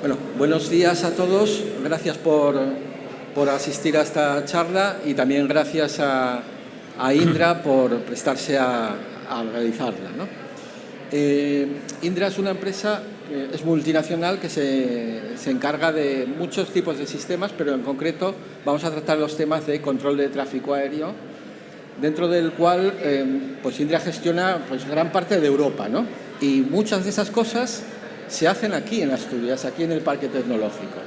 Bueno, buenos días a todos. Gracias por asistir a esta charla y también gracias a Indra por prestarse a realizarla, ¿no? Indra es una empresa, es multinacional que se encarga de muchos tipos de sistemas, pero en concreto vamos a tratar los temas de control de tráfico aéreo, dentro del cual pues Indra gestiona pues, gran parte de Europa, ¿no? Y muchas de esas cosas se hacen aquí en Asturias, aquí en el Parque Tecnológico.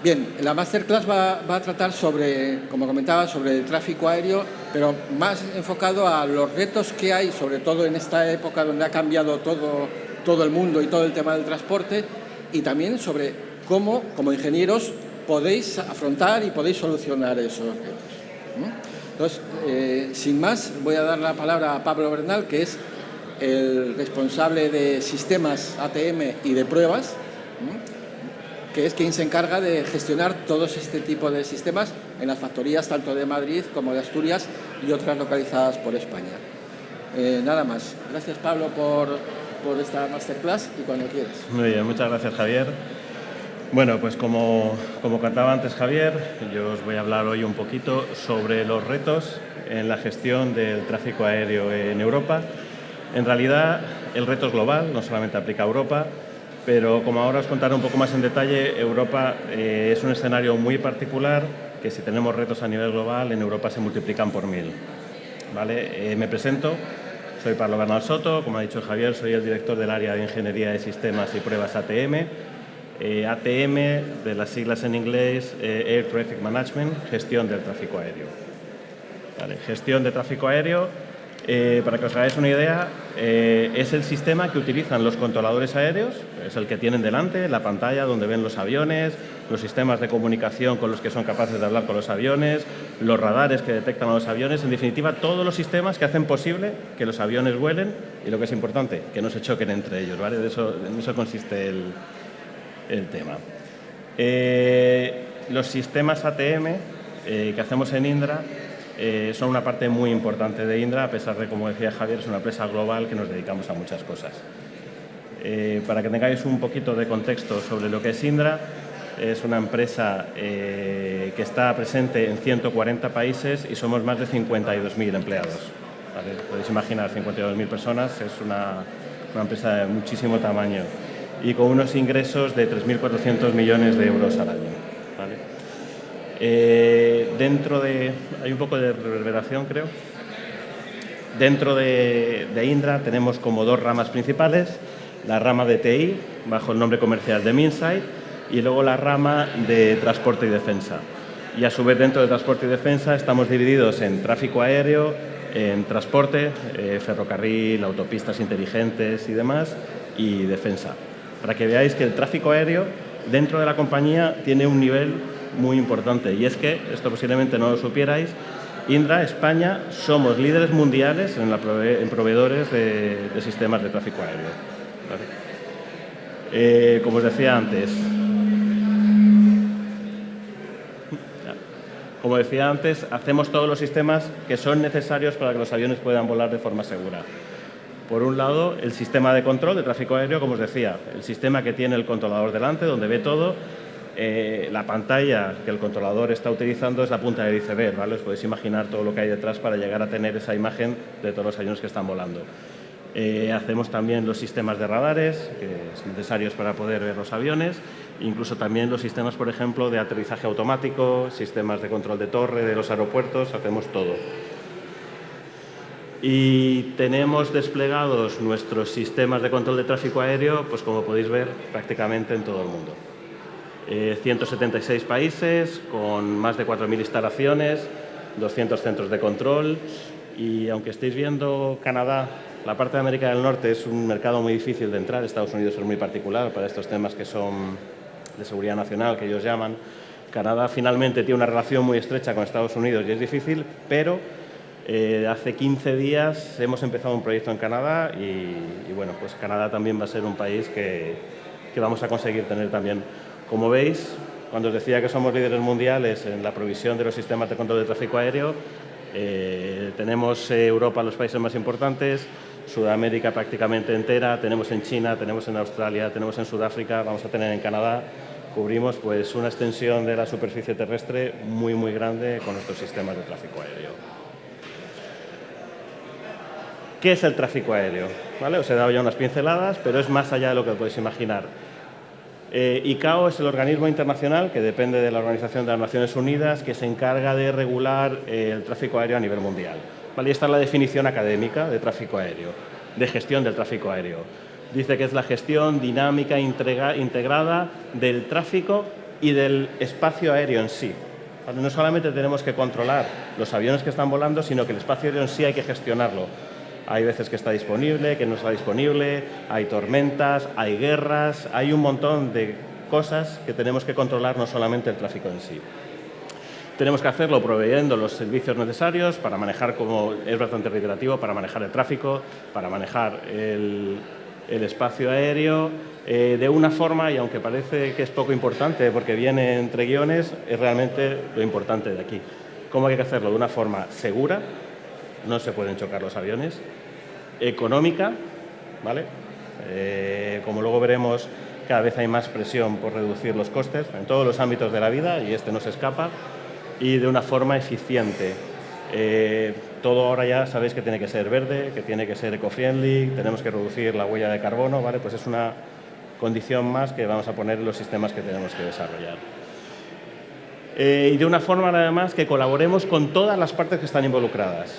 Bien, la masterclass va a tratar sobre, como comentaba, sobre el tráfico aéreo, pero más enfocado a los retos que hay, sobre todo en esta época donde ha cambiado todo el mundo y todo el tema del transporte, y también sobre cómo, como ingenieros, podéis afrontar y podéis solucionar esos retos. Entonces, sin más, voy a dar la palabra a Pablo Bernal, que es el responsable de sistemas ATM y de pruebas, que es quien se encarga de gestionar todos este tipo de sistemas en las factorías tanto de Madrid como de Asturias y otras localizadas por España. Nada más. Gracias, Pablo, por esta masterclass y cuando quieras. Muy bien, muchas gracias, Javier. Bueno, pues como contaba antes Javier, yo os voy a hablar hoy un poquito sobre los retos en la gestión del tráfico aéreo en Europa. En realidad, el reto es global, no solamente aplica a Europa, pero como ahora os contaré un poco más en detalle, Europa es un escenario muy particular que si tenemos retos a nivel global, en Europa se multiplican por 1000. ¿Vale? Me presento, soy Pablo Bernal Soto, como ha dicho Javier, soy el director del área de Ingeniería de Sistemas y Pruebas ATM. ATM, de las siglas en inglés, Air Traffic Management, gestión del tráfico aéreo. ¿Vale? Gestión de tráfico aéreo. Para que os hagáis una idea, es el sistema que utilizan los controladores aéreos, es el que tienen delante, la pantalla donde ven los aviones, los sistemas de comunicación con los que son capaces de hablar con los aviones, los radares que detectan a los aviones, en definitiva, todos los sistemas que hacen posible que los aviones vuelen y, lo que es importante, que no se choquen entre ellos, ¿vale? En eso consiste el tema. Los sistemas ATM que hacemos en Indra son una parte muy importante de Indra, a pesar de, como decía Javier, es una empresa global que nos dedicamos a muchas cosas. Para que tengáis un poquito de contexto sobre lo que es Indra, es una empresa que está presente en 140 países y somos más de 52.000 empleados. ¿Vale? Podéis imaginar, 52.000 personas, es una empresa de muchísimo tamaño y con unos ingresos de 3.400 millones de euros al año. ¿Vale? Hay un poco de reverberación, creo. Dentro de Indra tenemos como dos ramas principales, la rama de TI, bajo el nombre comercial de Minsait, y luego la rama de transporte y defensa. Y a su vez, dentro de transporte y defensa estamos divididos en tráfico aéreo, en transporte, ferrocarril, autopistas inteligentes y demás, y defensa. Para que veáis que el tráfico aéreo dentro de la compañía tiene un nivel muy importante, y es que, esto posiblemente no lo supierais, Indra, España, somos líderes mundiales en proveedores de sistemas de tráfico aéreo. ¿Vale? Como os decía antes, hacemos todos los sistemas que son necesarios para que los aviones puedan volar de forma segura. Por un lado, el sistema de control de tráfico aéreo, como os decía, el sistema que tiene el controlador delante, donde ve todo. La pantalla que el controlador está utilizando es la punta del iceberg, ¿vale? Os podéis imaginar todo lo que hay detrás para llegar a tener esa imagen de todos los aviones que están volando. Hacemos también los sistemas de radares, que son necesarios para poder ver los aviones, incluso también los sistemas, por ejemplo, de aterrizaje automático, sistemas de control de torre de los aeropuertos, hacemos todo. Y tenemos desplegados nuestros sistemas de control de tráfico aéreo, pues como podéis ver, prácticamente en todo el mundo. 176 países, con más de 4.000 instalaciones, 200 centros de control, y aunque estéis viendo Canadá, la parte de América del Norte es un mercado muy difícil de entrar. Estados Unidos es muy particular para estos temas que son de seguridad nacional, que ellos llaman. Canadá finalmente tiene una relación muy estrecha con Estados Unidos y es difícil, pero hace 15 días hemos empezado un proyecto en Canadá y bueno, pues Canadá también va a ser un país que vamos a conseguir tener también. Como veis, cuando os decía que somos líderes mundiales en la provisión de los sistemas de control de tráfico aéreo, tenemos Europa los países más importantes, Sudamérica prácticamente entera, tenemos en China, tenemos en Australia, tenemos en Sudáfrica, vamos a tener en Canadá. Cubrimos pues una extensión de la superficie terrestre muy, muy grande con nuestros sistemas de tráfico aéreo. ¿Qué es el tráfico aéreo? ¿Vale? Os he dado ya unas pinceladas, pero es más allá de lo que podéis imaginar. ICAO es el organismo internacional que depende de la Organización de las Naciones Unidas que se encarga de regular el tráfico aéreo a nivel mundial. ¿Vale? Y esta es la definición académica de tráfico aéreo, de gestión del tráfico aéreo. Dice que es la gestión dinámica integrada del tráfico y del espacio aéreo en sí. ¿Vale? No solamente tenemos que controlar los aviones que están volando, sino que el espacio aéreo en sí hay que gestionarlo. Hay veces que está disponible, que no está disponible, hay tormentas, hay guerras, hay un montón de cosas que tenemos que controlar, no solamente el tráfico en sí. Tenemos que hacerlo proveyendo los servicios necesarios para manejar, como es bastante reiterativo, para manejar el tráfico, para manejar el espacio aéreo, de una forma, y aunque parece que es poco importante porque viene entre guiones, es realmente lo importante de aquí. ¿Cómo hay que hacerlo? De una forma segura, no se pueden chocar los aviones, económica, ¿vale? Como luego veremos, cada vez hay más presión por reducir los costes en todos los ámbitos de la vida y este no se escapa, y de una forma eficiente. Todo ahora ya sabéis que tiene que ser verde, que tiene que ser eco-friendly, tenemos que reducir la huella de carbono, ¿vale? Pues es una condición más que vamos a poner en los sistemas que tenemos que desarrollar. Y de una forma, además, que colaboremos con todas las partes que están involucradas.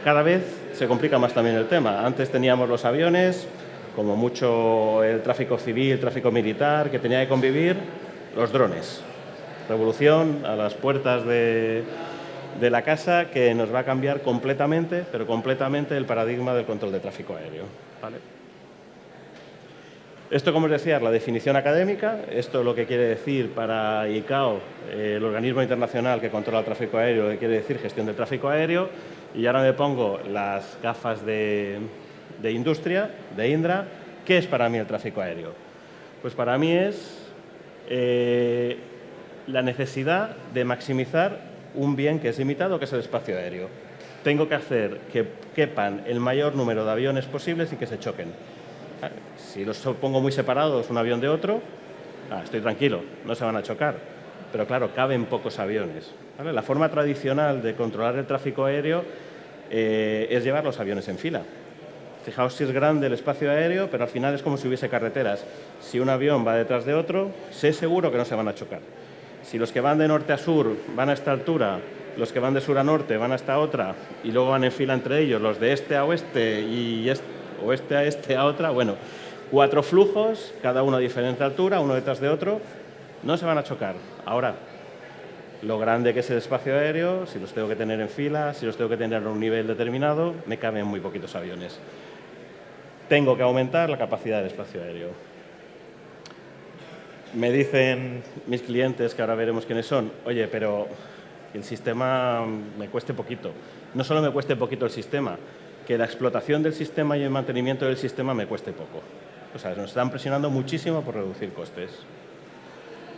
Cada vez se complica más también el tema. Antes teníamos los aviones, como mucho el tráfico civil, el tráfico militar, que tenía que convivir, los drones. Revolución a las puertas de la casa que nos va a cambiar completamente, pero completamente el paradigma del control de tráfico aéreo, ¿vale? Esto, como os decía, es la definición académica. Esto es lo que quiere decir para ICAO, el organismo internacional que controla el tráfico aéreo, que quiere decir gestión del tráfico aéreo. Y ahora me pongo las gafas de industria, de Indra. ¿Qué es para mí el tráfico aéreo? Pues para mí es la necesidad de maximizar un bien que es limitado, que es el espacio aéreo. Tengo que hacer que quepan el mayor número de aviones posibles y que se choquen. Si los pongo muy separados un avión de otro, estoy tranquilo, no se van a chocar. Pero claro, caben pocos aviones, ¿vale? La forma tradicional de controlar el tráfico aéreo es llevar los aviones en fila. Fijaos si es grande el espacio aéreo, pero al final es como si hubiese carreteras. Si un avión va detrás de otro, sé seguro que no se van a chocar. Si los que van de norte a sur van a esta altura, los que van de sur a norte van a esta otra, y luego van en fila entre ellos, los de este a oeste y oeste a este a otra, bueno, 4 flujos, cada uno a diferente altura, uno detrás de otro, no se van a chocar. Ahora, lo grande que es el espacio aéreo, si los tengo que tener en fila, si los tengo que tener a un nivel determinado, me caben muy poquitos aviones. Tengo que aumentar la capacidad del espacio aéreo. Me dicen mis clientes, que ahora veremos quiénes son, oye, pero el sistema me cueste poquito. No solo me cueste poquito el sistema, que la explotación del sistema y el mantenimiento del sistema me cueste poco. O sea, nos están presionando muchísimo por reducir costes.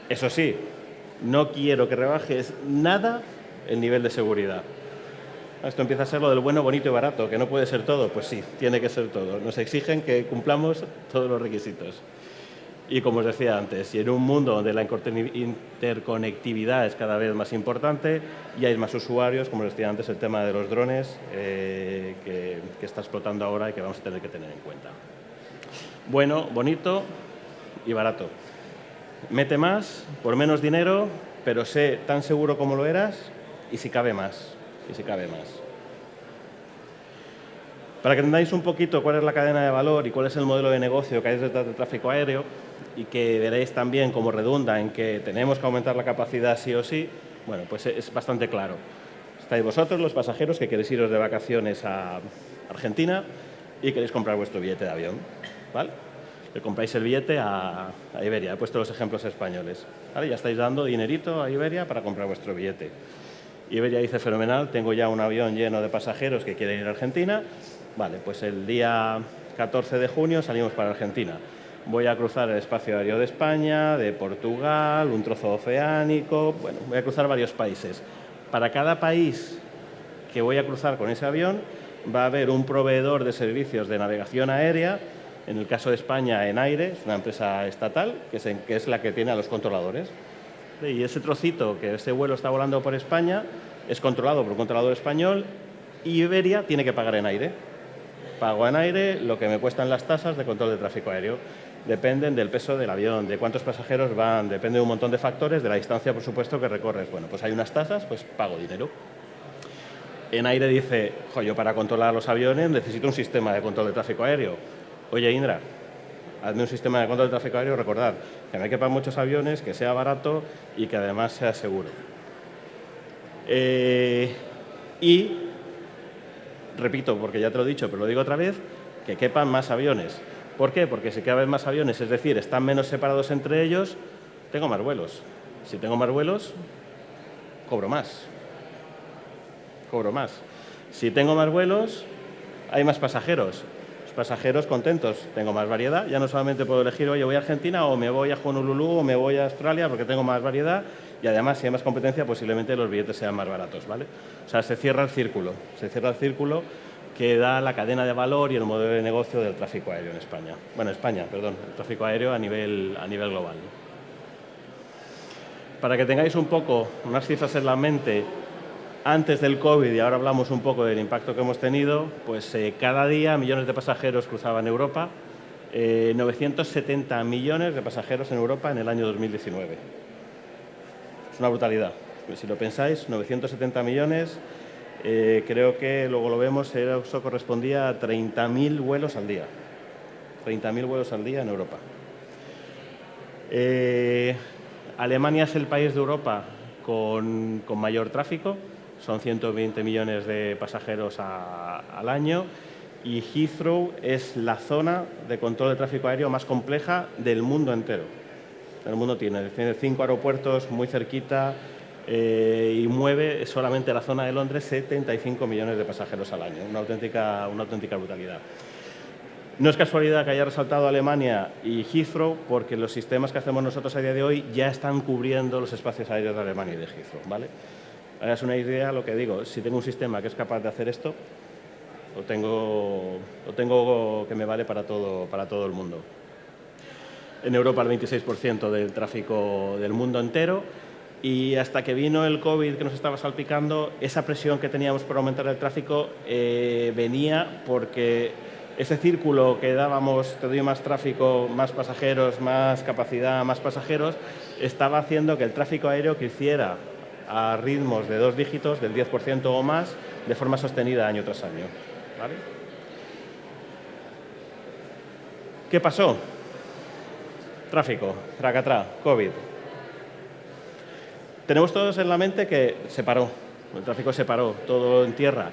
Eso sí, no quiero que rebajes nada el nivel de seguridad. Esto empieza a ser lo del bueno, bonito y barato, que no puede ser todo. Pues sí, tiene que ser todo. Nos exigen que cumplamos todos los requisitos. Y como os decía antes, y en un mundo donde la interconectividad es cada vez más importante y hay más usuarios, como os decía antes, el tema de los drones que está explotando ahora y que vamos a tener que tener en cuenta. Bueno, bonito y barato. Mete más por menos dinero, pero sé tan seguro como lo eras y si cabe más. Y si cabe más. Para que entendáis un poquito cuál es la cadena de valor y cuál es el modelo de negocio que hay detrás del tráfico aéreo y que veréis también cómo redunda en que tenemos que aumentar la capacidad sí o sí, bueno, pues es bastante claro. Estáis vosotros, los pasajeros, que queréis iros de vacaciones a Argentina y queréis comprar vuestro billete de avión, ¿vale? Le compráis el billete a Iberia. He puesto los ejemplos españoles, ¿vale? Ya estáis dando dinerito a Iberia para comprar vuestro billete. Iberia dice, fenomenal, tengo ya un avión lleno de pasajeros que quieren ir a Argentina. Vale, pues el día 14 de junio salimos para Argentina. Voy a cruzar el espacio aéreo de España, de Portugal, un trozo oceánico, bueno, voy a cruzar varios países. Para cada país que voy a cruzar con ese avión, va a haber un proveedor de servicios de navegación aérea, en el caso de España, Enaire, es una empresa estatal, que es la que tiene a los controladores. Y ese trocito, que ese vuelo está volando por España, es controlado por un controlador español y Iberia tiene que pagar Enaire. Pago a Enaire lo que me cuestan las tasas de control de tráfico aéreo. Dependen del peso del avión, de cuántos pasajeros van, depende de un montón de factores, de la distancia, por supuesto, que recorres. Bueno, pues hay unas tasas, pues pago dinero. Enaire dice, yo para controlar los aviones necesito un sistema de control de tráfico aéreo. Oye, Indra, hazme un sistema de control de tráfico aéreo, recordad, que no hay que pagar muchos aviones, que sea barato y que además sea seguro. Y, repito, porque ya te lo he dicho, pero lo digo otra vez, que quepan más aviones. ¿Por qué? Porque si caben más aviones, es decir, están menos separados entre ellos, tengo más vuelos. Si tengo más vuelos, cobro más. Si tengo más vuelos, hay más pasajeros. Los pasajeros contentos, tengo más variedad. Ya no solamente puedo elegir, oye, voy a Argentina o me voy a Honolulu o me voy a Australia porque tengo más variedad y además si hay más competencia posiblemente los billetes sean más baratos, ¿vale? O sea, se cierra el círculo que da la cadena de valor y el modelo de negocio del tráfico aéreo en España. Bueno, el tráfico aéreo a nivel global. Para que tengáis un poco unas cifras en la mente, antes del COVID, y ahora hablamos un poco del impacto que hemos tenido, pues cada día millones de pasajeros cruzaban Europa, 970 millones de pasajeros en Europa en el año 2019. Es una brutalidad. Si lo pensáis, 970 millones, creo que luego lo vemos, eso correspondía a 30.000 vuelos al día. 30.000 vuelos al día en Europa. Alemania es el país de Europa con mayor tráfico, son 120 millones de pasajeros al año y Heathrow es la zona de control de tráfico aéreo más compleja del mundo entero. El mundo tiene 5 aeropuertos muy cerquita y mueve solamente la zona de Londres 75 millones de pasajeros al año, una auténtica brutalidad. No es casualidad que haya resaltado Alemania y Heathrow porque los sistemas que hacemos nosotros a día de hoy ya están cubriendo los espacios aéreos de Alemania y de Heathrow, ¿vale? Hagas una idea, lo que digo, si tengo un sistema que es capaz de hacer esto, lo tengo que me vale para todo el mundo. En Europa el 26% del tráfico del mundo entero y hasta que vino el COVID que nos estaba salpicando, esa presión que teníamos por aumentar el tráfico venía porque ese círculo que dábamos, te doy más tráfico, más pasajeros, más capacidad, más pasajeros, estaba haciendo que el tráfico aéreo creciera a ritmos de 2 dígitos, del 10% o más, de forma sostenida año tras año. ¿Vale? ¿Qué pasó? Tráfico, tracatrá, COVID. Tenemos todos en la mente que se paró, el tráfico se paró, todo en tierra.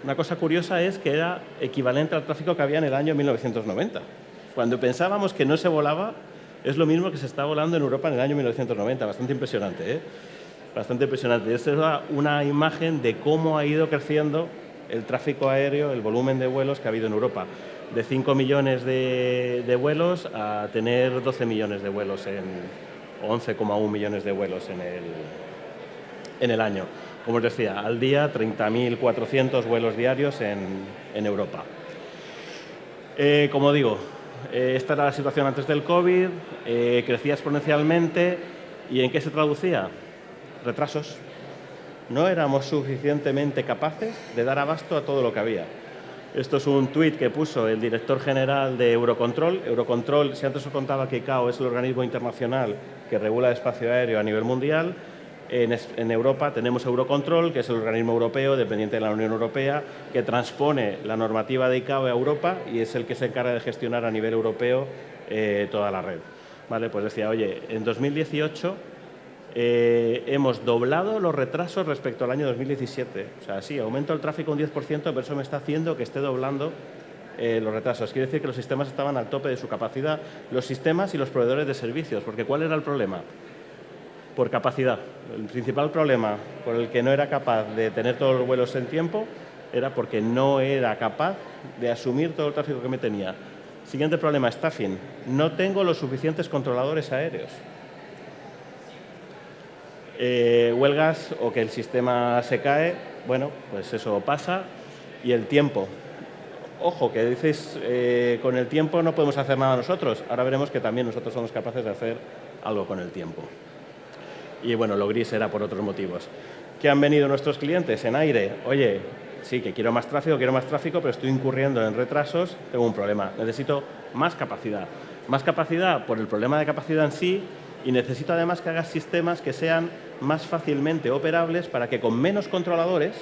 Una cosa curiosa es que era equivalente al tráfico que había en el año 1990. Cuando pensábamos que no se volaba, es lo mismo que se está volando en Europa en el año 1990. Bastante impresionante, ¿eh? Bastante impresionante. Esta es una imagen de cómo ha ido creciendo el tráfico aéreo, el volumen de vuelos que ha habido en Europa. De 5 millones de vuelos a tener 12 millones de vuelos, 11,1 millones de vuelos en el año. Como os decía, al día 30.400 vuelos diarios en Europa. Como digo, esta era la situación antes del COVID, crecía exponencialmente. ¿Y en qué se traducía? Retrasos. No éramos suficientemente capaces de dar abasto a todo lo que había. Esto es un tuit que puso el director general de Eurocontrol. Eurocontrol, si antes os contaba que ICAO es el organismo internacional que regula el espacio aéreo a nivel mundial, en Europa tenemos Eurocontrol, que es el organismo europeo dependiente de la Unión Europea, que transpone la normativa de ICAO a Europa y es el que se encarga de gestionar a nivel europeo toda la red. ¿Vale? Pues decía, oye, en 2018 hemos doblado los retrasos respecto al año 2017. O sea, sí, aumento el tráfico un 10%, pero eso me está haciendo que esté doblando los retrasos. Quiere decir que los sistemas estaban al tope de su capacidad, los sistemas y los proveedores de servicios. Porque ¿cuál era el problema? Por capacidad. El principal problema por el que no era capaz de tener todos los vuelos en tiempo era porque no era capaz de asumir todo el tráfico que me tenía. Siguiente problema, staffing. No tengo los suficientes controladores aéreos. Huelgas o que el sistema se cae, bueno, pues eso pasa Y el tiempo. Ojo, que dices, con el tiempo no podemos hacer nada nosotros. Ahora veremos que también nosotros somos capaces de hacer algo con el tiempo. Y bueno, lo gris era por otros motivos. ¿Qué han venido nuestros clientes en aire? Oye, sí, que quiero más tráfico, pero estoy incurriendo en retrasos, tengo un problema. Necesito más capacidad. Más capacidad por el problema de capacidad en sí, y necesito además que hagas sistemas que sean más fácilmente operables para que con menos controladores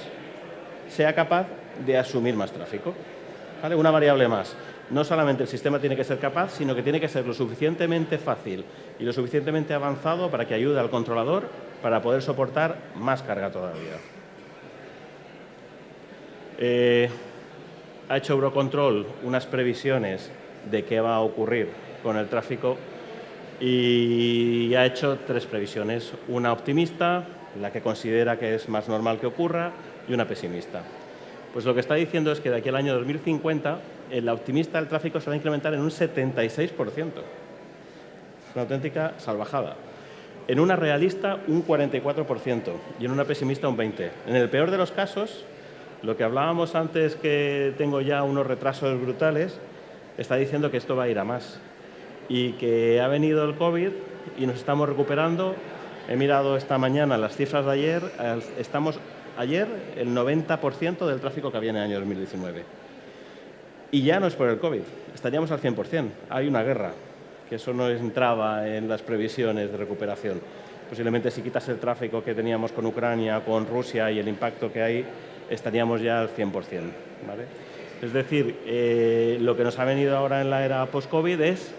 sea capaz de asumir más tráfico. ¿Vale? Una variable más. No solamente el sistema tiene que ser capaz, sino que tiene que ser lo suficientemente fácil y lo suficientemente avanzado para que ayude al controlador para poder soportar más carga todavía. Ha hecho Eurocontrol unas previsiones de qué va a ocurrir con el tráfico y ha hecho 3 previsiones. Una optimista, la que considera que es más normal que ocurra, y una pesimista. Pues lo que está diciendo es que de aquí al año 2050, en la optimista el tráfico se va a incrementar en un 76%. Una auténtica salvajada. En una realista, un 44%, y en una pesimista, un 20%. En el peor de los casos, lo que hablábamos antes, que tengo ya unos retrasos brutales, está diciendo que esto va a ir a más. Y que ha venido el COVID y nos estamos recuperando. He mirado esta mañana las cifras de ayer. Estamos ayer el 90% del tráfico que había en el año 2019. Y ya no es por el COVID, estaríamos al 100%. Hay una guerra, que eso no entraba en las previsiones de recuperación. Posiblemente si quitas el tráfico que teníamos con Ucrania, con Rusia y el impacto que hay, estaríamos ya al 100%. ¿Vale? Es decir, lo que nos ha venido ahora en la era post-COVID es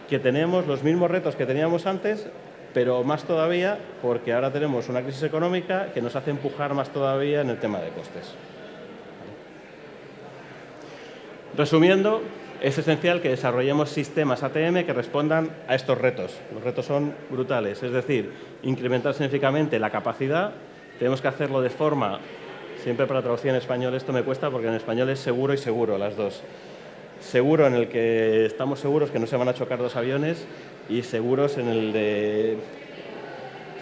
que tenemos los mismos retos que teníamos antes, pero más todavía porque ahora tenemos una crisis económica que nos hace empujar más todavía en el tema de costes. Resumiendo, es esencial que desarrollemos sistemas ATM que respondan a estos retos. Los retos son brutales, es decir, incrementar significativamente la capacidad. Tenemos que hacerlo de forma, siempre para traducir en español esto me cuesta porque en español es seguro y seguro, las dos. Seguro en el que estamos seguros que no se van a chocar 2 aviones, y seguros en el de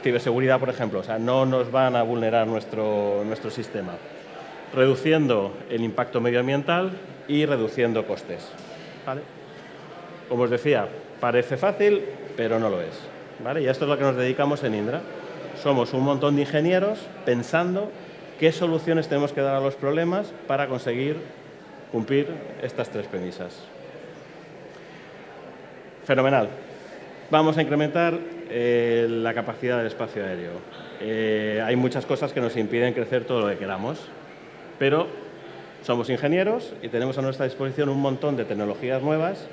ciberseguridad, por ejemplo. O sea, no nos van a vulnerar nuestro sistema. Reduciendo el impacto medioambiental y reduciendo costes. ¿Vale? Como os decía, parece fácil, pero no lo es. ¿Vale? Y a esto es lo que nos dedicamos en Indra. Somos un montón de ingenieros pensando qué soluciones tenemos que dar a los problemas para conseguir cumplir estas 3 premisas. Fenomenal. Vamos a incrementar la capacidad del espacio aéreo. Hay muchas cosas que nos impiden crecer todo lo que queramos, pero somos ingenieros y tenemos a nuestra disposición un montón de tecnologías nuevas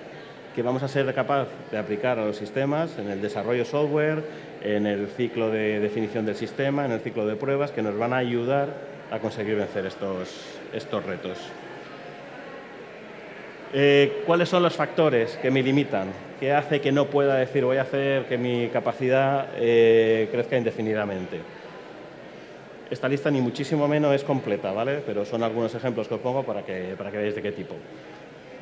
que vamos a ser capaces de aplicar a los sistemas en el desarrollo software, en el ciclo de definición del sistema, en el ciclo de pruebas, que nos van a ayudar a conseguir vencer estos retos. ¿Cuáles son los factores que me limitan? ¿Qué hace que no pueda decir voy a hacer que mi capacidad crezca indefinidamente? Esta lista ni muchísimo menos es completa, ¿vale? Pero son algunos ejemplos que os pongo para que veáis de qué tipo.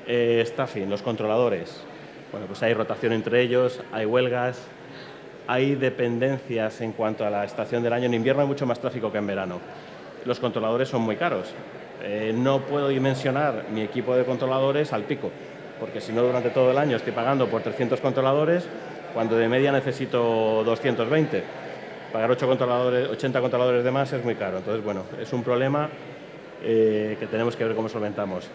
Staffing, los controladores. Bueno, pues hay rotación entre ellos, hay huelgas, hay dependencias en cuanto a la estación del año. En invierno hay mucho más tráfico que en verano. Los controladores son muy caros. No puedo dimensionar mi equipo de controladores al pico, porque si no durante todo el año estoy pagando por 300 controladores, cuando de media necesito 220. Pagar 80 controladores de más es muy caro. Entonces, bueno, es un problema que tenemos que ver cómo solventamos.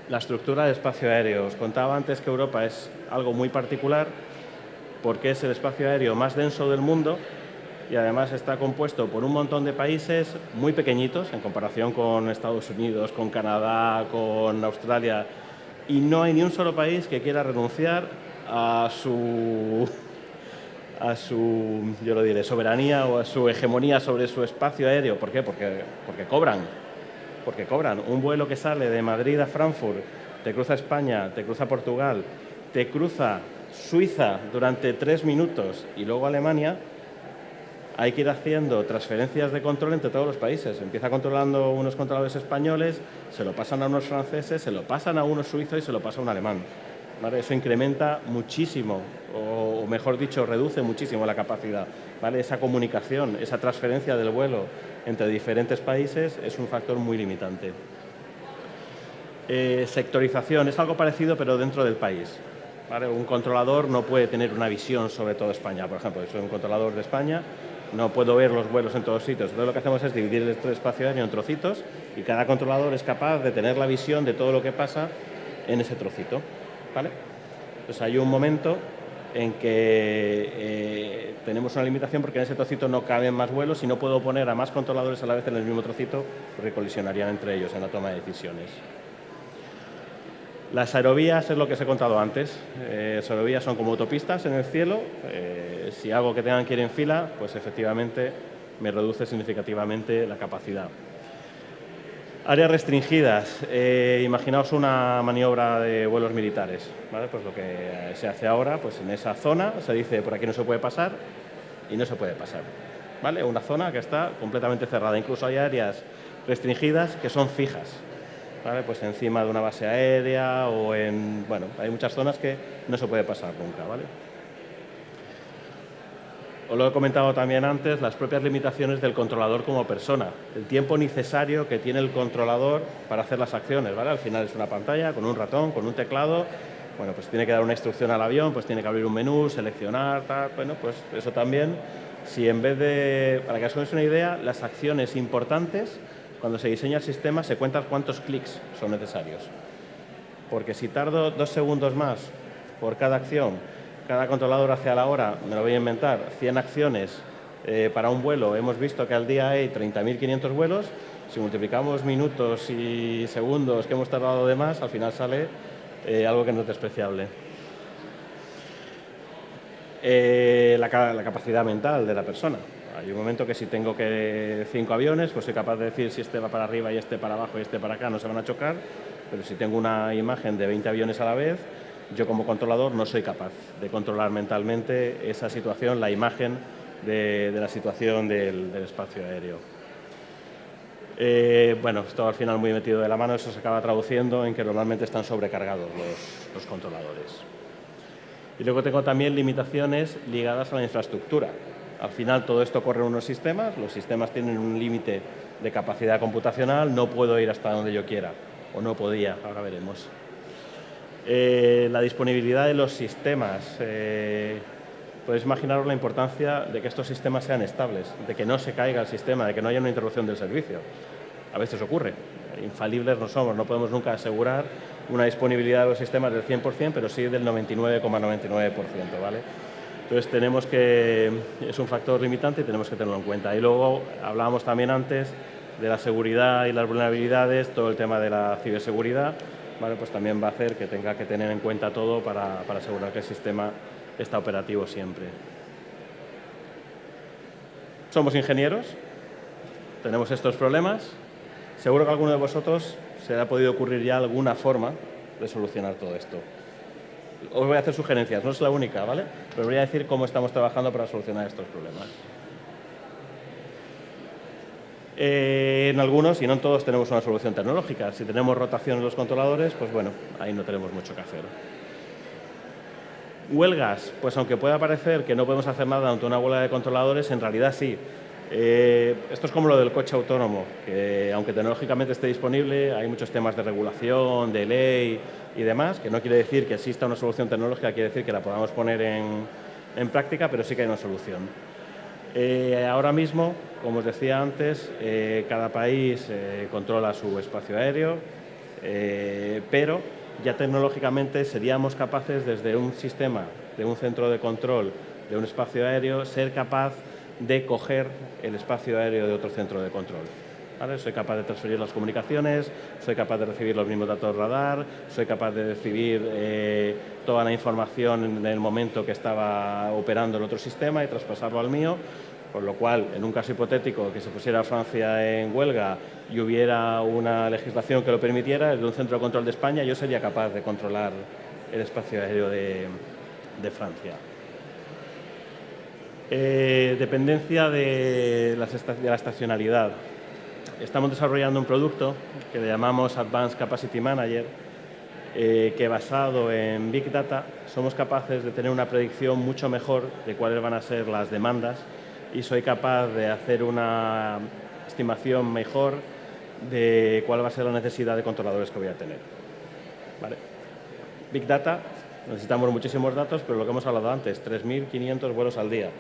La estructura del espacio aéreo. Os contaba antes que Europa es algo muy particular porque es el espacio aéreo más denso del mundo y además está compuesto por un montón de países muy pequeñitos en comparación con Estados Unidos, con Canadá, con Australia, y no hay ni un solo país que quiera renunciar a su yo lo diré, soberanía o a su hegemonía sobre su espacio aéreo. ¿Por qué? Porque cobran. Porque cobran. Un vuelo que sale de Madrid a Frankfurt, te cruza España, te cruza Portugal, te cruza Suiza durante 3 minutos y luego Alemania, hay que ir haciendo transferencias de control entre todos los países. Empieza controlando unos controladores españoles, se lo pasan a unos franceses, se lo pasan a unos suizos y se lo pasa a un alemán. ¿Vale? Eso incrementa muchísimo, o mejor dicho, reduce muchísimo la capacidad. ¿Vale? Esa comunicación, esa transferencia del vuelo entre diferentes países es un factor muy limitante. Sectorización es algo parecido, pero dentro del país. ¿Vale? Un controlador no puede tener una visión sobre toda España. Por ejemplo, yo soy un controlador de España, no puedo ver los vuelos en todos sitios. Entonces, lo que hacemos es dividir el espacio aéreo en trocitos y cada controlador es capaz de tener la visión de todo lo que pasa en ese trocito. ¿Vale? Entonces, hay un momento en que tenemos una limitación porque en ese trocito no caben más vuelos y no puedo poner a más controladores a la vez en el mismo trocito porque colisionarían entre ellos en la toma de decisiones. Las aerovías es lo que os he contado antes. Las aerovías son como autopistas en el cielo. Si hago que tengan que ir en fila, pues efectivamente me reduce significativamente la capacidad. Áreas restringidas. Imaginaos una maniobra de vuelos militares. ¿Vale? Pues lo que se hace ahora, pues en esa zona se dice por aquí no se puede pasar y no se puede pasar. ¿Vale? Una zona que está completamente cerrada. Incluso hay áreas restringidas que son fijas. ¿Vale? Pues encima de una base aérea o en... Bueno, hay muchas zonas que no se puede pasar nunca, ¿vale? Os lo he comentado también antes, las propias limitaciones del controlador como persona. El tiempo necesario que tiene el controlador para hacer las acciones, ¿vale? Al final es una pantalla con un ratón, con un teclado. Bueno, pues tiene que dar una instrucción al avión, pues tiene que abrir un menú, seleccionar, tal. Bueno, pues eso también, si en vez de... Para que os hagáis una idea, las acciones importantes... Cuando se diseña el sistema, se cuenta cuántos clics son necesarios. Porque si tardo 2 segundos más por cada acción, cada controlador hace a la hora, me lo voy a inventar, 100 acciones para un vuelo. Hemos visto que al día hay 30.500 vuelos. Si multiplicamos minutos y segundos que hemos tardado de más, al final sale algo que no es despreciable. La capacidad mental de la persona. Hay un momento que si tengo 5 aviones, pues soy capaz de decir si este va para arriba y este para abajo y este para acá, no se van a chocar, pero si tengo una imagen de 20 aviones a la vez, yo como controlador no soy capaz de controlar mentalmente esa situación, la imagen de la situación del espacio aéreo. Bueno, esto al final muy metido de la mano, eso se acaba traduciendo en que normalmente están sobrecargados los controladores. Y luego tengo también limitaciones ligadas a la infraestructura. Al final todo esto corre en unos sistemas, los sistemas tienen un límite de capacidad computacional, no puedo ir hasta donde yo quiera, o no podía, ahora veremos. La disponibilidad de los sistemas. Podéis imaginaros la importancia de que estos sistemas sean estables, de que no se caiga el sistema, de que no haya una interrupción del servicio. A veces ocurre, infalibles no somos, no podemos nunca asegurar una disponibilidad de los sistemas del 100%, pero sí del 99,99%, ¿vale? Entonces tenemos que, es un factor limitante y tenemos que tenerlo en cuenta. Y luego hablábamos también antes de la seguridad y las vulnerabilidades, todo el tema de la ciberseguridad, ¿vale? Pues también va a hacer que tenga que tener en cuenta todo para asegurar que el sistema está operativo siempre. Somos ingenieros, tenemos estos problemas. Seguro que a alguno de vosotros se le ha podido ocurrir ya alguna forma de solucionar todo esto. Os voy a hacer sugerencias, no es la única, ¿vale? Pero voy a decir cómo estamos trabajando para solucionar estos problemas. En algunos, y no en todos, tenemos una solución tecnológica. Si tenemos rotación en los controladores, pues bueno, ahí no tenemos mucho que hacer. Huelgas, pues aunque pueda parecer que no podemos hacer nada ante una huelga de controladores, en realidad sí. Esto es como lo del coche autónomo, que aunque tecnológicamente esté disponible, hay muchos temas de regulación, de ley y demás, que no quiere decir que exista una solución tecnológica, quiere decir que la podamos poner en práctica, pero sí que hay una solución. Ahora mismo, como os decía antes, cada país controla su espacio aéreo, pero ya tecnológicamente seríamos capaces desde un sistema, de un centro de control de un espacio aéreo, ser capaz de coger el espacio aéreo de otro centro de control. ¿Vale? Soy capaz de transferir las comunicaciones, soy capaz de recibir los mismos datos radar, soy capaz de recibir toda la información en el momento que estaba operando el otro sistema y traspasarlo al mío, con lo cual, en un caso hipotético que se pusiera Francia en huelga y hubiera una legislación que lo permitiera, desde un centro de control de España yo sería capaz de controlar el espacio aéreo de Francia. Dependencia de la estacionalidad. Estamos desarrollando un producto que le llamamos Advanced Capacity Manager, que basado en Big Data somos capaces de tener una predicción mucho mejor de cuáles van a ser las demandas y soy capaz de hacer una estimación mejor de cuál va a ser la necesidad de controladores que voy a tener. ¿Vale? Big Data, necesitamos muchísimos datos, pero lo que hemos hablado antes, 3.500 vuelos al día.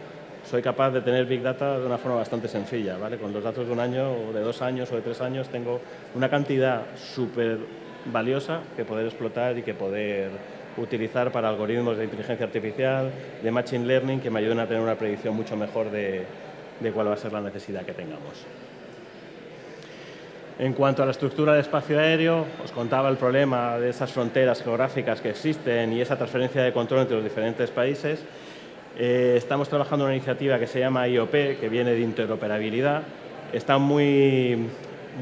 Soy capaz de tener Big Data de una forma bastante sencilla, ¿vale? Con los datos de 1 año, o de 2 años, o de 3 años, tengo una cantidad súper valiosa que poder explotar y que poder utilizar para algoritmos de inteligencia artificial, de machine learning, que me ayuden a tener una predicción mucho mejor de cuál va a ser la necesidad que tengamos. En cuanto a la estructura del espacio aéreo, os contaba el problema de esas fronteras geográficas que existen y esa transferencia de control entre los diferentes países. Estamos trabajando en una iniciativa que se llama IOP, que viene de interoperabilidad. Está muy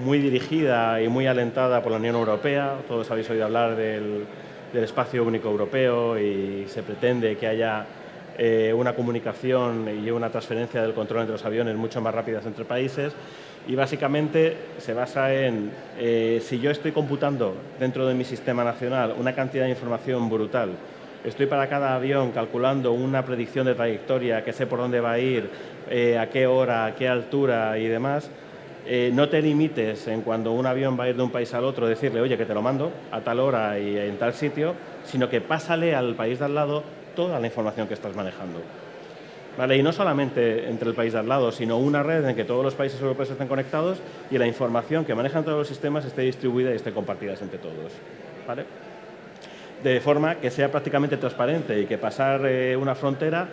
dirigida y muy alentada por la Unión Europea. Todos habéis oído hablar del espacio único europeo y se pretende que haya una comunicación y una transferencia del control entre los aviones mucho más rápidas entre países. Y básicamente se basa en, si yo estoy computando dentro de mi sistema nacional una cantidad de información brutal, estoy para cada avión calculando una predicción de trayectoria, que sé por dónde va a ir, a qué hora, a qué altura y demás, no te limites en cuando un avión va a ir de un país al otro, decirle, oye, que te lo mando a tal hora y en tal sitio, sino que pásale al país de al lado toda la información que estás manejando. ¿Vale? Y no solamente entre el país de al lado, sino una red en que todos los países europeos estén conectados y la información que manejan todos los sistemas esté distribuida y esté compartida entre todos. ¿Vale? De forma que sea prácticamente transparente y que pasar una frontera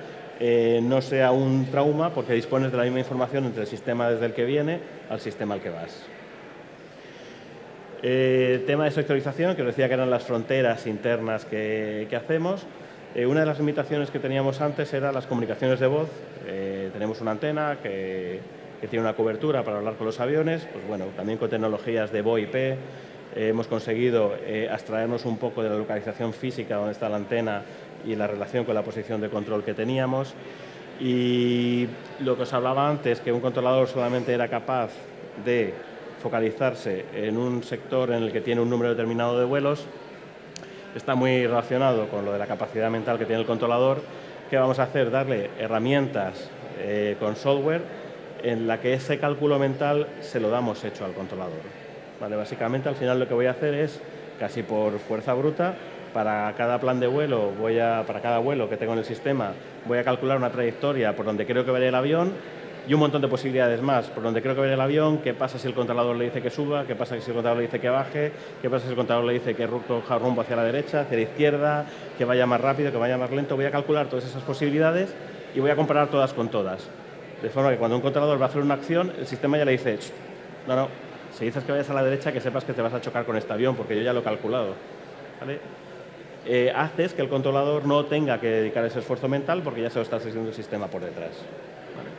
no sea un trauma porque dispones de la misma información entre el sistema desde el que viene al sistema al que vas. Tema de sectorización, que os decía que eran las fronteras internas que hacemos. Una de las limitaciones que teníamos antes era las comunicaciones de voz. Tenemos una antena que tiene una cobertura para hablar con los aviones, pues bueno, también con tecnologías de VoIP hemos conseguido abstraernos un poco de la localización física donde está la antena y la relación con la posición de control que teníamos. Y lo que os hablaba antes, que un controlador solamente era capaz de focalizarse en un sector en el que tiene un número determinado de vuelos, está muy relacionado con lo de la capacidad mental que tiene el controlador. ¿Qué vamos a hacer? Darle herramientas con software en la que ese cálculo mental se lo damos hecho al controlador. ¿Vale? Básicamente, al final lo que voy a hacer es, casi por fuerza bruta, para cada plan de vuelo, para cada vuelo que tengo en el sistema, voy a calcular una trayectoria por donde creo que veré el avión y un montón de posibilidades más. Por donde creo que veré el avión, qué pasa si el controlador le dice que suba, qué pasa si el controlador le dice que baje, qué pasa si el controlador le dice que coja rumbo hacia la derecha, hacia la izquierda, que vaya más rápido, que vaya más lento. Voy a calcular todas esas posibilidades y voy a comparar todas con todas. De forma que cuando un controlador va a hacer una acción, el sistema ya le dice, no, si dices que vayas a la derecha, que sepas que te vas a chocar con este avión, porque yo ya lo he calculado. ¿Vale? Haces que el controlador no tenga que dedicar ese esfuerzo mental porque ya se lo está haciendo el sistema por detrás. ¿Vale?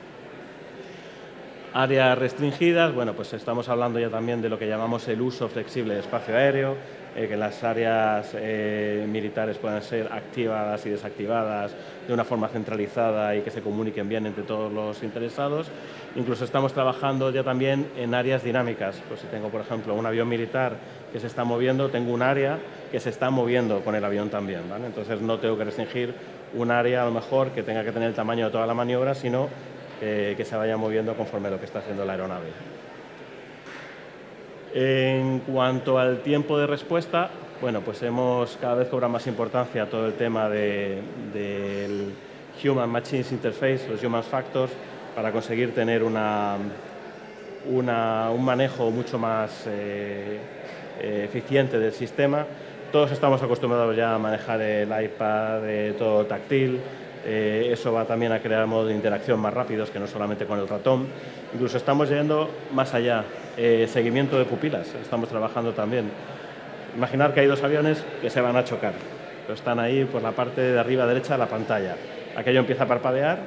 Áreas restringidas, bueno, pues estamos hablando ya también de lo que llamamos el uso flexible de espacio aéreo, que las áreas militares puedan ser activadas y desactivadas de una forma centralizada y que se comuniquen bien entre todos los interesados. Incluso estamos trabajando ya también en áreas dinámicas. Pues si tengo, por ejemplo, un avión militar que se está moviendo, tengo un área que se está moviendo con el avión también, ¿vale? Entonces no tengo que restringir un área a lo mejor que tenga que tener el tamaño de toda la maniobra, sino que se vaya moviendo conforme a lo que está haciendo la aeronave. En cuanto al tiempo de respuesta, bueno, pues cada vez cobra más importancia todo el tema del Human Machines Interface, los Human Factors, para conseguir tener un manejo mucho más eficiente del sistema. Todos estamos acostumbrados ya a manejar el iPad, todo táctil. Eso va también a crear modos de interacción más rápidos que no solamente con el ratón. Incluso estamos yendo más allá. Seguimiento de pupilas, estamos trabajando también. Imaginar que hay dos aviones que se van a chocar, pero están ahí por la parte de arriba derecha de la pantalla. Aquello empieza a parpadear,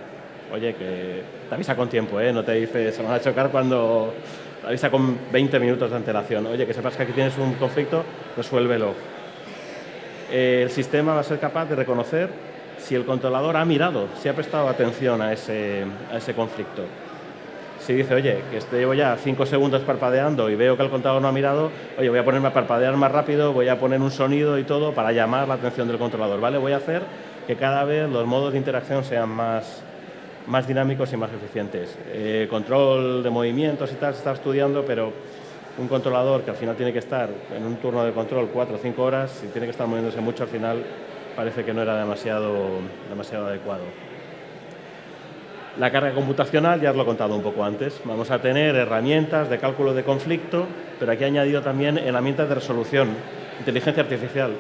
oye, que te avisa con tiempo, no te dice se van a chocar cuando te avisa con 20 minutos de antelación. Oye, que sepas que aquí tienes un conflicto, resuélvelo. El sistema va a ser capaz de reconocer si el controlador ha mirado, si ha prestado atención a ese conflicto. Si dice, oye, que llevo ya 5 segundos parpadeando y veo que el controlador no ha mirado, oye, voy a ponerme a parpadear más rápido, voy a poner un sonido y todo para llamar la atención del controlador, ¿vale? Voy a hacer que cada vez los modos de interacción sean más dinámicos y más eficientes. Control de movimientos y tal se está estudiando, pero Un controlador que al final tiene que estar en un turno de control 4 o 5 horas, si tiene que estar moviéndose mucho, al final parece que no era demasiado adecuado. La carga computacional, ya os lo he contado un poco antes. Vamos a tener herramientas de cálculo de conflicto, pero aquí he añadido también herramientas de resolución, inteligencia artificial,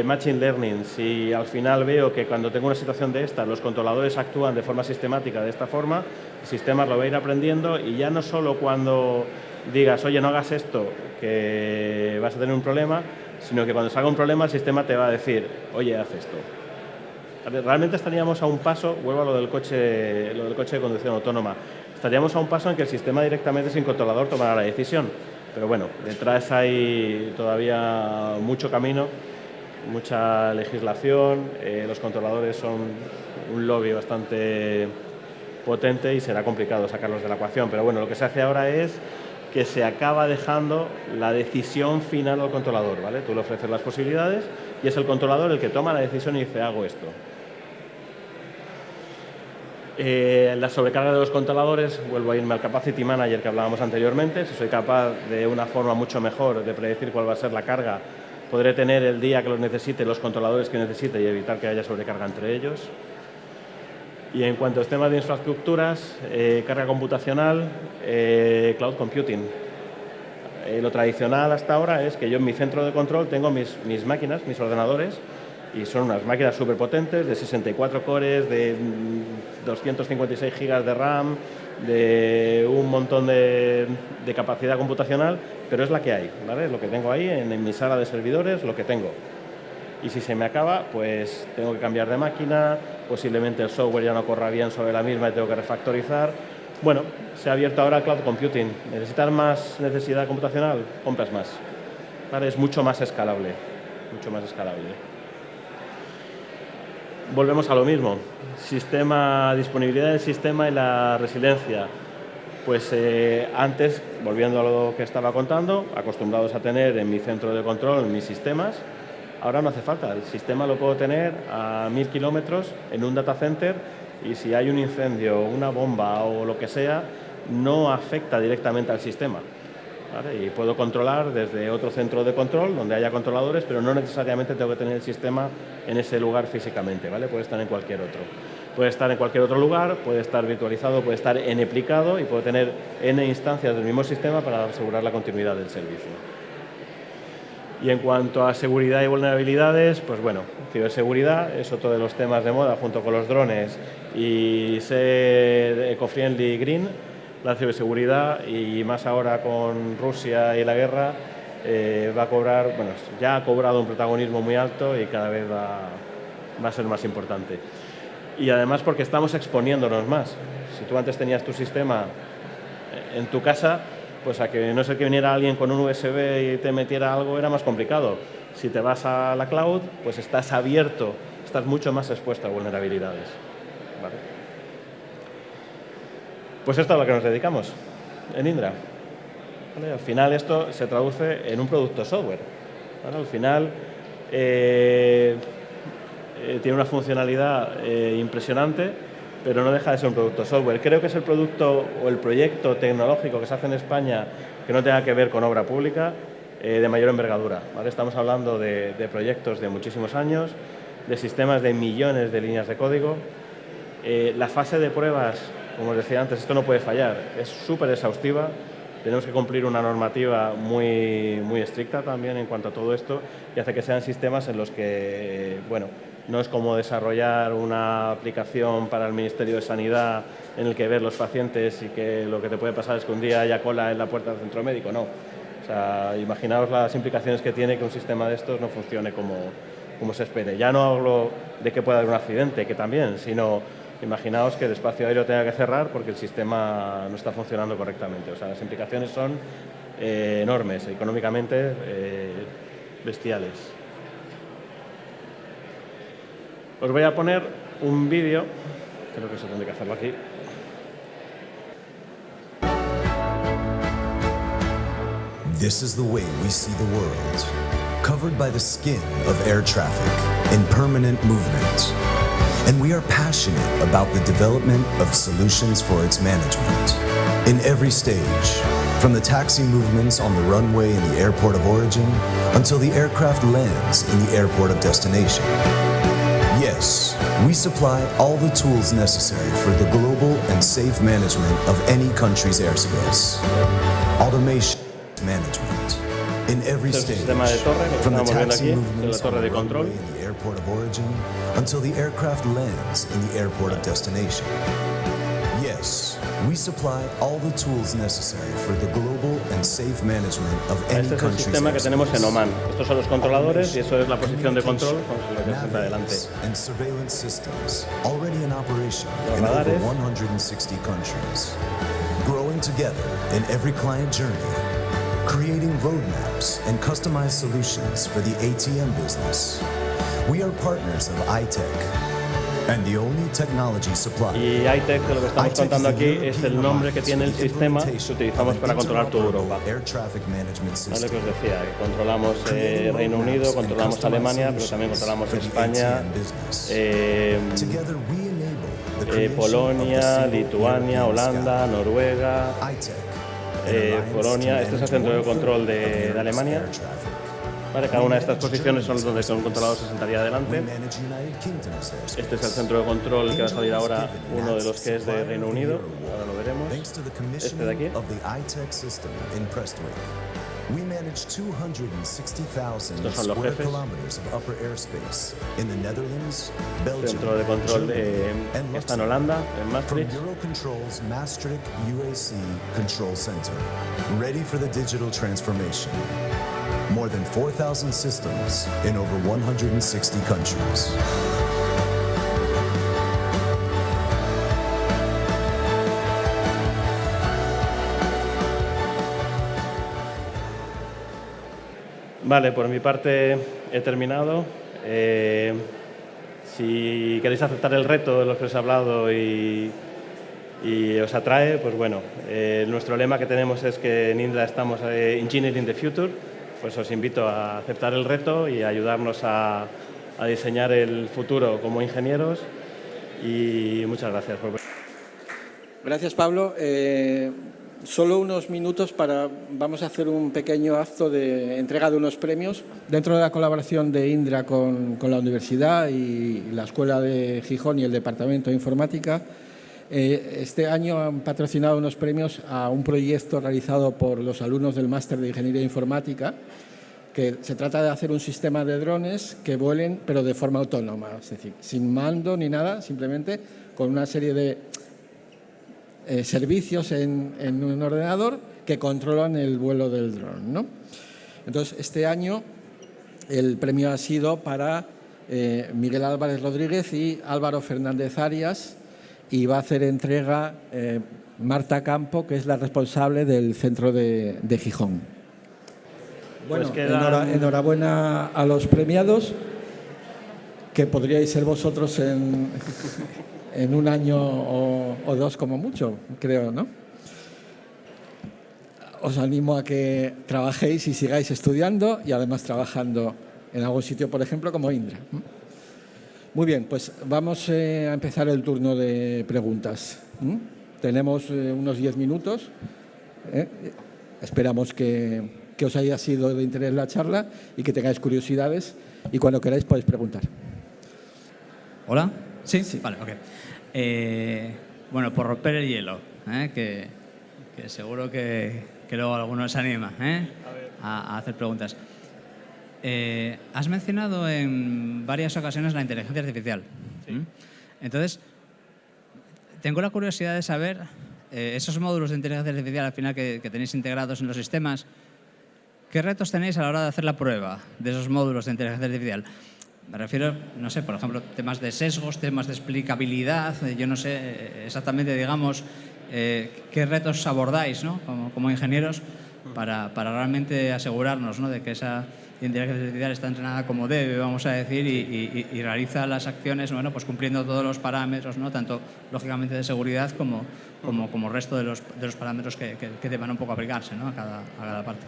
machine learning. Si al final veo que cuando tengo una situación de esta, los controladores actúan de forma sistemática de esta forma, el sistema lo va a ir aprendiendo y ya no solo cuando digas, oye, no hagas esto, que vas a tener un problema, sino que cuando salga un problema el sistema te va a decir, oye, haz esto. Realmente estaríamos a un paso, vuelvo a lo del coche de conducción autónoma, estaríamos a un paso en que el sistema directamente sin controlador tomará la decisión. Pero bueno, detrás hay todavía mucho camino, mucha legislación, los controladores son un lobby bastante potente y será complicado sacarlos de la ecuación. Pero bueno, lo que se hace ahora es que se acaba dejando la decisión final al controlador, ¿vale? Tú le ofreces las posibilidades y es el controlador el que toma la decisión y dice, hago esto. La sobrecarga de los controladores, vuelvo a irme al Capacity Manager que hablábamos anteriormente. Si soy capaz de una forma mucho mejor de predecir cuál va a ser la carga, podré tener el día que los necesite, los controladores que necesite y evitar que haya sobrecarga entre ellos. Y en cuanto a temas de infraestructuras, carga computacional, cloud computing. Lo tradicional hasta ahora es que yo en mi centro de control tengo mis máquinas, mis ordenadores, y son unas máquinas súper potentes de 64 cores, de 256 gigas de RAM, de un montón de capacidad computacional, pero es la que hay, ¿vale? Es lo que tengo ahí en mi sala de servidores, lo que tengo. Y si se me acaba, pues tengo que cambiar de máquina, posiblemente el software ya no corra bien sobre la misma y tengo que refactorizar. Bueno, se ha abierto ahora cloud computing. ¿Necesitas más necesidad computacional? Compras más. ¿Vale? Es mucho más escalable, mucho más escalable. Volvemos a lo mismo, disponibilidad del sistema y la resiliencia. Pues antes, volviendo a lo que estaba contando, acostumbrados a tener en mi centro de control mis sistemas, ahora no hace falta. El sistema lo puedo tener a 1000 kilómetros en un data center y si hay un incendio, una bomba o lo que sea, no afecta directamente al sistema. ¿Vale? Y puedo controlar desde otro centro de control donde haya controladores, pero no necesariamente tengo que tener el sistema en ese lugar físicamente, ¿vale? Puede estar en cualquier otro. Puede estar en cualquier otro lugar, puede estar virtualizado, puede estar N-plicado y puedo tener N instancias del mismo sistema para asegurar la continuidad del servicio. Y en cuanto a seguridad y vulnerabilidades, pues bueno, ciberseguridad es otro de los temas de moda junto con los drones y ser eco-friendly y green. La ciberseguridad, y más ahora con Rusia y la guerra, va a cobrar, bueno, ya ha cobrado un protagonismo muy alto y cada vez va a ser más importante. Y además porque estamos exponiéndonos más. Si tú antes tenías tu sistema en tu casa, pues a que no sé que viniera alguien con un USB y te metiera algo era más complicado. Si te vas a la cloud, pues estás abierto, estás mucho más expuesto a vulnerabilidades. ¿Vale? Pues esto es a lo que nos dedicamos en Indra. ¿Vale? Al final esto se traduce en un producto software. ¿Vale? Al final tiene una funcionalidad impresionante, pero no deja de ser un producto software. Creo que es el producto o el proyecto tecnológico que se hace en España que no tenga que ver con obra pública de mayor envergadura. ¿Vale? Estamos hablando de proyectos de muchísimos años, de sistemas de millones de líneas de código. La fase de pruebas, como os decía antes, esto no puede fallar, es súper exhaustiva, tenemos que cumplir una normativa muy estricta también en cuanto a todo esto y hace que sean sistemas en los que, bueno, no es como desarrollar una aplicación para el Ministerio de Sanidad en el que ves los pacientes y que lo que te puede pasar es que un día haya cola en la puerta del centro médico, no. O sea, imaginaos las implicaciones que tiene que un sistema de estos no funcione como se espere. Ya no hablo de que pueda haber un accidente, que también, sino imaginaos que el espacio aéreo tenga que cerrar porque el sistema no está funcionando correctamente. O sea, las implicaciones son enormes, económicamente bestiales. Os voy a poner un vídeo, creo que eso tendré que hacerlo aquí. This is the way we see the world, covered by the skin of air traffic in permanent movement. And we are passionate about the development of solutions for its management. In every stage, From the taxi movements on the runway in the airport of origin until the aircraft lands in the airport of destination. Yes, we supply all the tools necessary for the global and safe management of any country's airspace. Automation management in every stage, from the taxi movements on the runway in the airport of origin until the aircraft lands in the airport of destination. Yes, we supply all the tools necessary for the global and safe management of any Este es el country's sistema que tenemos en airspace. Oman. Estos son los controladores y eso es la posición de control con lo que presenta adelante. And surveillance systems already in operation Los in over radares. 160 countries. Growing together in every client journey, creating roadmaps and customized solutions for the ATM business. We are partners of iTech and the only technology supplier. Y iTech, lo que estamos contando aquí, es el nombre que tiene el sistema que utilizamos para controlar toda Europa. Air traffic management ¿No? Lo system. que os decía, que controlamos Reino Unido, controlamos Alemania, pero también controlamos España, Together we enable the creation Polonia, of the single Lituania, European Holanda, sky. Noruega, iTech, Polonia. Este es el centro de control de Alemania. Vale, cada una de estas posiciones son donde un controlador se sentaría adelante. Este es el centro de control que va a salir ahora, uno de los que es de Reino Unido, ahora lo veremos. Este de aquí. We manage 260,000 Estos son los square jefes. kilometers of upper airspace in the Netherlands, Belgium, Centro de control Germany, que está en Holanda, en From Maastricht. Eurocontrol's Maastricht UAC Control Center, ready for the digital transformation. More than 4,000 systems in over 160 countries. Vale, por mi parte he terminado. Si queréis aceptar el reto de los que os he hablado y os atrae, pues bueno, nuestro lema que tenemos es que en Indra estamos Engineering the Future, pues os invito a aceptar el reto y a ayudarnos a diseñar el futuro como ingenieros y muchas gracias por venir. Gracias, Pablo. Solo unos minutos vamos a hacer un pequeño acto de entrega de unos premios dentro de la colaboración de Indra con la universidad y la Escuela de Gijón y el Departamento de Informática. Este año han patrocinado unos premios a un proyecto realizado por los alumnos del Máster de Ingeniería Informática, que se trata de hacer un sistema de drones que vuelen, pero de forma autónoma, es decir, sin mando ni nada, simplemente con una serie de servicios en un ordenador que controlan el vuelo del dron, ¿no? Entonces, este año el premio ha sido para Miguel Álvarez Rodríguez y Álvaro Fernández Arias, y va a hacer entrega Marta Campo, que es la responsable del centro de Gijón. Bueno, Pues enhorabuena a los premiados, que podríais ser vosotros en un año o dos como mucho, creo, ¿no? Os animo a que trabajéis y sigáis estudiando y además trabajando en algún sitio, por ejemplo, como Indra. Muy bien, pues vamos a empezar el turno de preguntas. Tenemos unos 10 minutos. Esperamos que os haya sido de interés la charla y que tengáis curiosidades, y cuando queráis podéis preguntar. ¿Hola? Sí. Vale, ok. Bueno, por romper el hielo, que seguro que luego alguno se anima a hacer preguntas. Has mencionado en varias ocasiones la inteligencia artificial. Sí. Entonces, tengo la curiosidad de saber, esos módulos de inteligencia artificial al final que tenéis integrados en los sistemas, ¿qué retos tenéis a la hora de hacer la prueba de esos módulos de inteligencia artificial? Me refiero, no sé, por ejemplo, temas de sesgos, temas de explicabilidad, yo no sé exactamente, digamos, qué retos abordáis, ¿no? como ingenieros para realmente asegurarnos, ¿no?, de que esa inteligencia artificial está entrenada como debe, vamos a decir, y realiza las acciones, bueno, pues cumpliendo todos los parámetros, ¿no?, tanto lógicamente de seguridad como el resto de los parámetros que deban un poco aplicarse, ¿no?, a cada parte.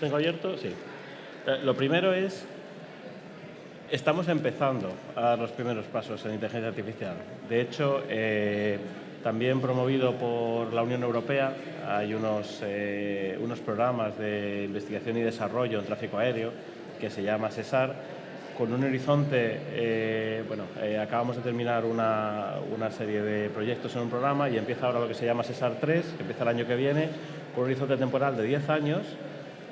¿Tengo abierto? Sí. Lo primero es, estamos empezando a dar los primeros pasos en inteligencia artificial. De hecho, también promovido por la Unión Europea. Hay unos programas de investigación y desarrollo en tráfico aéreo que se llama SESAR, con un horizonte, acabamos de terminar una serie de proyectos en un programa y empieza ahora lo que se llama SESAR 3, que empieza el año que viene, con un horizonte temporal de 10 años.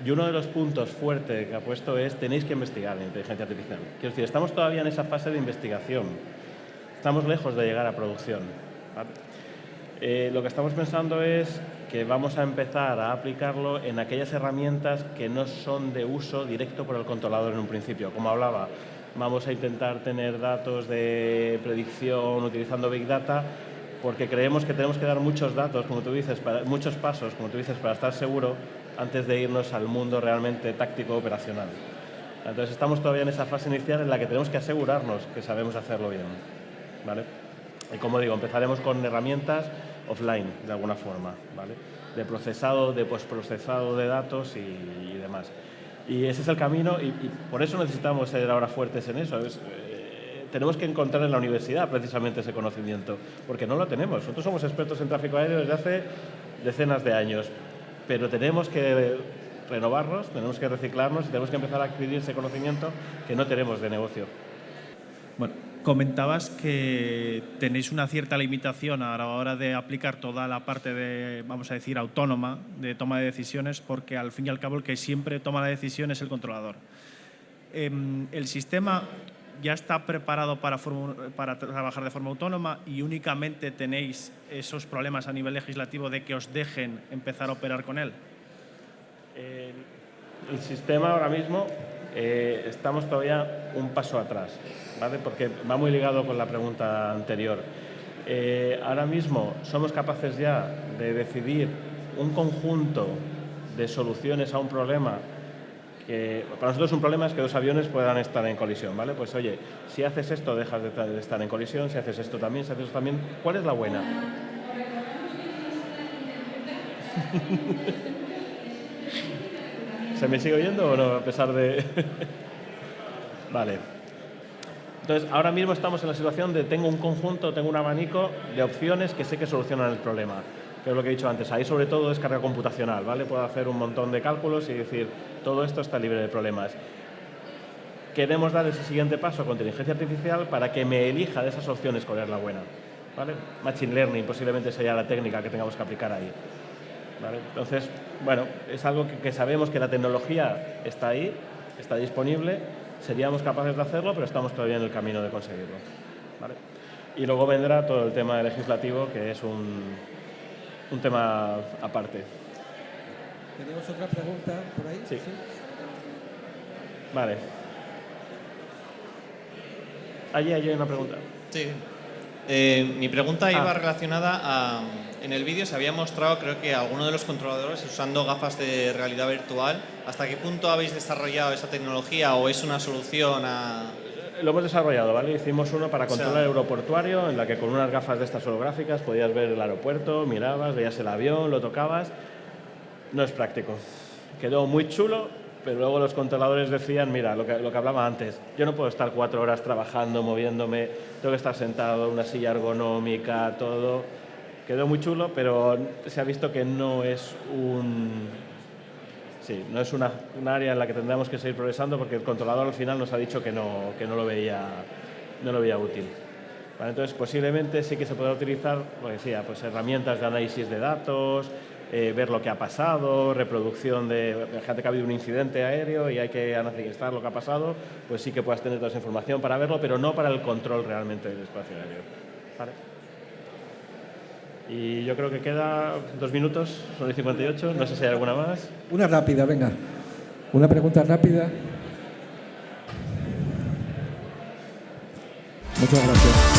Y uno de los puntos fuertes que ha puesto es: tenéis que investigar en inteligencia artificial. Quiero decir, estamos todavía en esa fase de investigación. Estamos lejos de llegar a producción, ¿vale? Lo que estamos pensando es que vamos a empezar a aplicarlo en aquellas herramientas que no son de uso directo por el controlador en un principio. Como hablaba, vamos a intentar tener datos de predicción utilizando Big Data, porque creemos que tenemos que dar muchos datos, como tú dices, muchos pasos, como tú dices, para estar seguro antes de irnos al mundo realmente táctico operacional. Entonces estamos todavía en esa fase inicial en la que tenemos que asegurarnos que sabemos hacerlo bien, ¿vale? Y como digo, empezaremos con herramientas offline, de alguna forma, ¿vale? De procesado, de postprocesado de datos y demás. Y ese es el camino y por eso necesitamos ser ahora fuertes en eso. Tenemos que encontrar en la universidad precisamente ese conocimiento, porque no lo tenemos. Nosotros somos expertos en tráfico aéreo desde hace decenas de años, pero tenemos que renovarnos, tenemos que reciclarnos y tenemos que empezar a adquirir ese conocimiento que no tenemos de negocio. Bueno, comentabas que tenéis una cierta limitación a la hora de aplicar toda la parte de, vamos a decir, autónoma de toma de decisiones, porque al fin y al cabo el que siempre toma la decisión es el controlador. El sistema ya está preparado para trabajar de forma autónoma y únicamente tenéis esos problemas a nivel legislativo de que os dejen empezar a operar con él. El sistema ahora mismo estamos todavía un paso atrás, ¿vale? Porque va muy ligado con la pregunta anterior. Ahora mismo somos capaces ya de decidir un conjunto de soluciones a un problema que para nosotros un problema es que dos aviones puedan estar en colisión, ¿vale? Pues oye, si haces esto dejas de estar en colisión, si haces esto también, si haces esto también, ¿cuál es la buena? ¿Se me sigue oyendo o no, a pesar de...? Vale. Entonces, ahora mismo estamos en la situación de tengo un conjunto, tengo un abanico de opciones que sé que solucionan el problema. Que es lo que he dicho antes, ahí sobre todo es carga computacional, ¿vale? Puedo hacer un montón de cálculos y decir, todo esto está libre de problemas. Queremos dar ese siguiente paso con inteligencia artificial para que me elija de esas opciones cuál es la buena, ¿vale? Machine Learning posiblemente sería la técnica que tengamos que aplicar ahí, ¿vale? Entonces, bueno, es algo que sabemos que la tecnología está ahí, está disponible, seríamos capaces de hacerlo, pero estamos todavía en el camino de conseguirlo, ¿vale? Y luego vendrá todo el tema legislativo, que es un tema aparte. ¿Tenemos otra pregunta por ahí? Sí. Vale. Allí hay una pregunta. Sí. Mi pregunta iba relacionada a... En el vídeo se había mostrado, creo que alguno de los controladores usando gafas de realidad virtual. ¿Hasta qué punto habéis desarrollado esa tecnología o es una solución a...? Lo hemos desarrollado, ¿vale? Hicimos uno para control aeroportuario en la que con unas gafas de estas holográficas podías ver el aeropuerto, mirabas, veías el avión, lo tocabas. No es práctico. Quedó muy chulo, pero luego los controladores decían, mira, lo que hablaba antes, yo no puedo estar 4 horas trabajando, moviéndome, tengo que estar sentado en una silla ergonómica, todo. Quedó muy chulo, pero se ha visto que no es no es una área en la que tendríamos que seguir progresando, porque el controlador al final nos ha dicho que no lo veía útil. ¿Vale? Entonces, posiblemente sí que se pueda utilizar, lo decía, pues herramientas de análisis de datos, ver lo que ha pasado, reproducción de... Fíjate que ha habido un incidente aéreo y hay que analizar lo que ha pasado, pues sí que puedas tener toda esa información para verlo, pero no para el control realmente del espacio aéreo. ¿Vale? Y yo creo que queda 2 minutos, son 58, no sé si hay alguna más. Una rápida, venga. Una pregunta rápida. Muchas gracias.